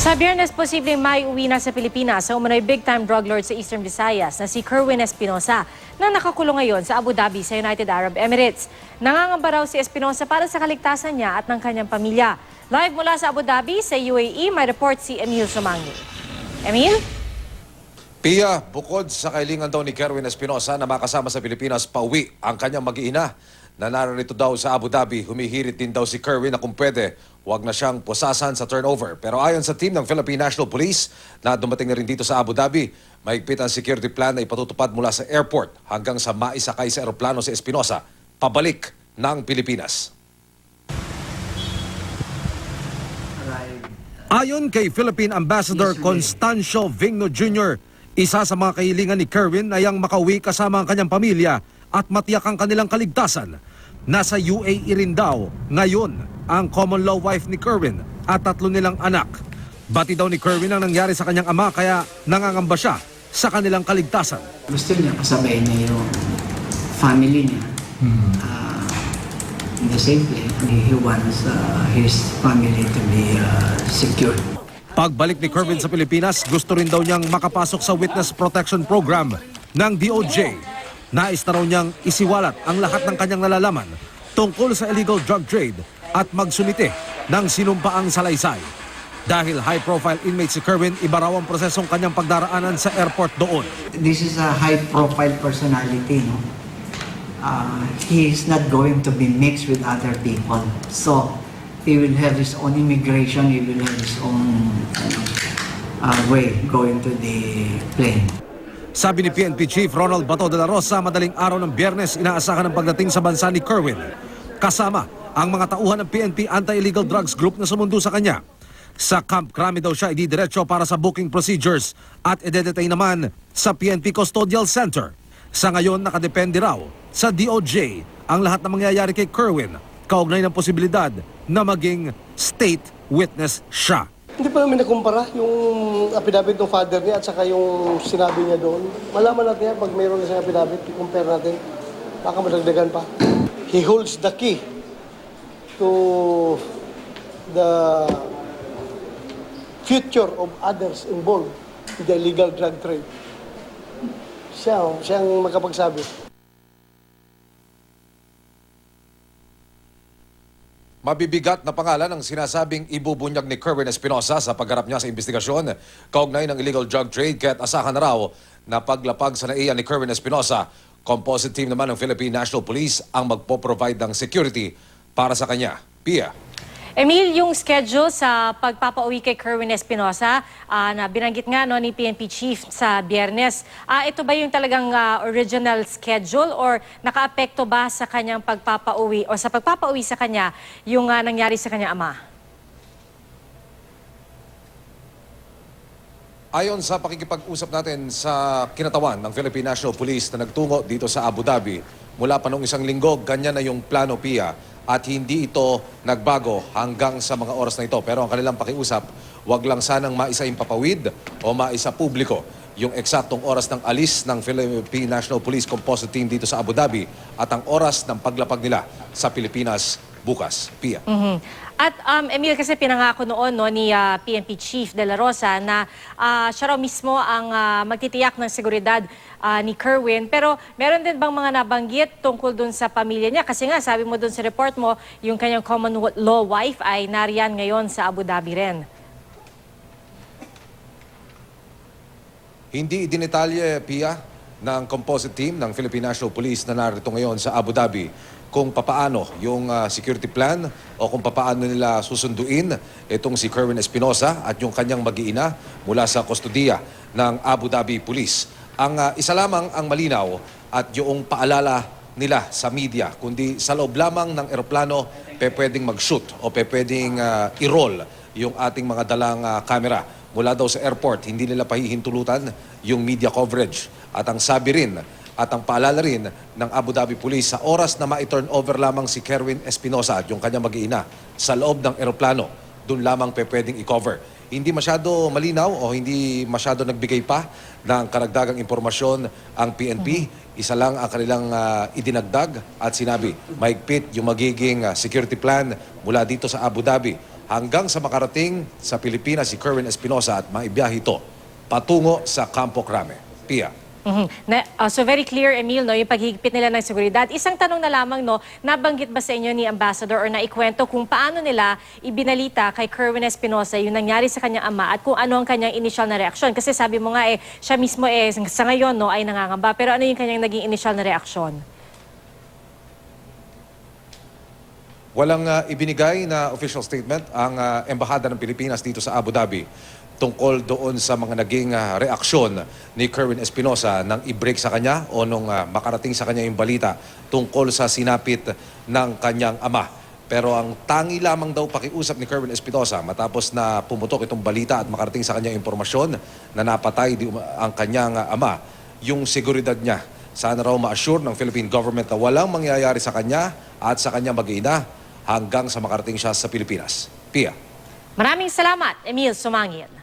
Sa Biyernes, posibleng maiuwi na sa Pilipinas sa umano'y big-time drug lord sa Eastern Visayas na si Kerwin Espinosa na nakakulong ngayon sa Abu Dhabi sa United Arab Emirates. Nangangamba raw si Espinosa para sa kaligtasan niya at ng kanyang pamilya. Live mula sa Abu Dhabi sa UAE, may report si Emil Sumangi. Emil? Pia, bukod sa kailingan daw ni Kerwin Espinosa na makasama sa Pilipinas pauwi ang kanyang mag-iina na narito daw sa Abu Dhabi, humihirit din daw si Kerwin na kung pwede, huwag na siyang pusasan sa turnover. Pero ayon sa team ng Philippine National Police na dumating na rin dito sa Abu Dhabi, mahigpit ang security plan na ipatutupad mula sa airport hanggang sa maisakay sa eroplano si Espinosa pabalik ng Pilipinas. Ayon kay Philippine Ambassador Constancio Vigno Jr., isa sa mga kahilingan ni Kerwin ay ang makauwi kasama ang kanyang pamilya at matiyak ang kanilang kaligtasan. Nasa UAE rin daw ngayon ang common law wife ni Kerwin at 3 nilang anak. Bati daw ni Kerwin ang nangyari sa kanyang ama kaya nangangamba siya sa kanilang kaligtasan. Gusto niya kasabay niya yung family niya in the same place. He wants his family to be secured. Pagbalik ni Kerwin sa Pilipinas, gusto rin daw niyang makapasok sa Witness Protection Program ng DOJ. Nais na raw niyang isiwalat ang lahat ng kanyang nalalaman tungkol sa illegal drug trade at magsumite ng sinumpaang salaysay. Dahil high-profile inmate si Kerwin, iba raw ang prosesong kanyang pagdaraanan sa airport doon. This is a high-profile personality, no? He is not going to be mixed with other people. So, he will have his own immigration, he will have his own way going to the plane. Sabi ni PNP Chief Ronald Bato de la Rosa, madaling araw ng Biyernes inaasahan ang pagdating sa bansa ni Kerwin. Kasama ang mga tauhan ng PNP Anti-Illegal Drugs Group na sumundo sa kanya. Sa Camp Crame daw siya ididiretso para sa booking procedures at idedetain naman sa PNP Custodial Center. Sa ngayon, nakadepende raw sa DOJ ang lahat ng mangyayari kay Kerwin, kaugnay ng posibilidad na maging state witness siya. Hindi pa namin nakumpara yung affidavit ng father niya at saka yung sinabi niya doon. Malaman natin yan pag mayroon na siyang affidavit, i-compare natin. Baka madagdagan pa. He holds the key to the future of others involved in the illegal drug trade. Siyang makapagsabi. Mabibigat na pangalan ang sinasabing ibubunyag ni Kerwin Espinosa sa pagharap niya sa investigasyon kaugnay ng illegal drug trade, kaya't asahan na raw na paglapag sa naiya ni Kerwin Espinosa, composite team naman ng Philippine National Police ang magpo-provide ng security para sa kanya. Pia. Emil, yung schedule sa pagpapauwi kay Kerwin Espinosa na binanggit nga ni PNP Chief sa Biyernes, ito ba yung talagang original schedule or nakaapekto ba sa kanyang pagpapauwi o sa pagpapauwi sa kanya yung nangyari sa kanyang ama? Ayon sa pakikipag-usap natin sa kinatawan ng Philippine National Police na nagtungo dito sa Abu Dhabi, mula pa noong 1 linggo, ganyan na yung plano, Pia, at hindi ito nagbago hanggang sa mga oras na ito. Pero ang kanilang pakiusap, wag lang sanang maisa impapawid o maisa publiko yung eksaktong oras ng alis ng Philippine National Police Composite Team dito sa Abu Dhabi at ang oras ng paglapag nila sa Pilipinas bukas. Pia. At Emil, kasi pinangako noon ni PNP Chief de la Rosa na siya raw mismo ang magtitiyak ng seguridad ni Kerwin. Pero meron din bang mga nabanggit tungkol dun sa pamilya niya? Kasi nga sabi mo dun sa report mo, yung kanyang common law wife ay nariyan ngayon sa Abu Dhabi rin. Hindi dinetalye, Pia, ng composite team ng Philippine National Police na narito ngayon sa Abu Dhabi kung papaano yung security plan o kung papaano nila susunduin itong si Kerwin Espinosa at yung kanyang mag-iina mula sa kustodiya ng Abu Dhabi Police. Ang isa lamang ang malinaw at yung paalala nila sa media, kundi sa loob lamang ng eroplano pwedeng mag-shoot o pwedeng i-roll yung ating mga dalang camera. Mula daw sa airport, hindi nila pahihintulutan yung media coverage. At ang sabi rin at ang paalala rin ng Abu Dhabi Police, sa oras na ma-turn over lamang si Kerwin Espinosa at yung kanyang mag-iina sa loob ng eroplano, doon lamang pwedeng i-cover. Hindi masyado malinaw o hindi masyado nagbigay pa ng karagdagang impormasyon ang PNP. Isa lang ang kanilang idinagdag at sinabi, mahigpit yung magiging security plan mula dito sa Abu Dhabi hanggang sa makarating sa Pilipinas si Kerwin Espinosa at maibiyahe ito patungo sa Campo Crame. Pia. So very clear, Emil, no, yung paghigpit nila ng seguridad. Isang tanong na lamang, no, nabanggit ba sa inyo ni Ambassador or naikwento kung paano nila ibinalita kay Kerwin Espinosa yung nangyari sa kanyang ama at kung ano ang kanyang initial na reaksyon? Kasi sabi mo nga siya mismo sa ngayon no, ay nangangamba. Pero ano yung kanyang naging initial na reaksyon? Walang ibinigay na official statement ang Embahada ng Pilipinas dito sa Abu Dhabi tungkol doon sa mga naging reaksyon ni Kerwin Espinosa nang i-break sa kanya o nung makarating sa kanya yung balita tungkol sa sinapit ng kanyang ama. Pero ang tangi lamang daw pakiusap ni Kerwin Espinosa matapos na pumutok itong balita at makarating sa kanya impormasyon na napatay ang kanyang ama, yung seguridad niya. Sana raw ma-assure ng Philippine government na walang mangyayari sa kanya at sa kanyang mag-ina hanggang sa makarating siya sa Pilipinas. Pia. Maraming salamat, Emil Sumangil.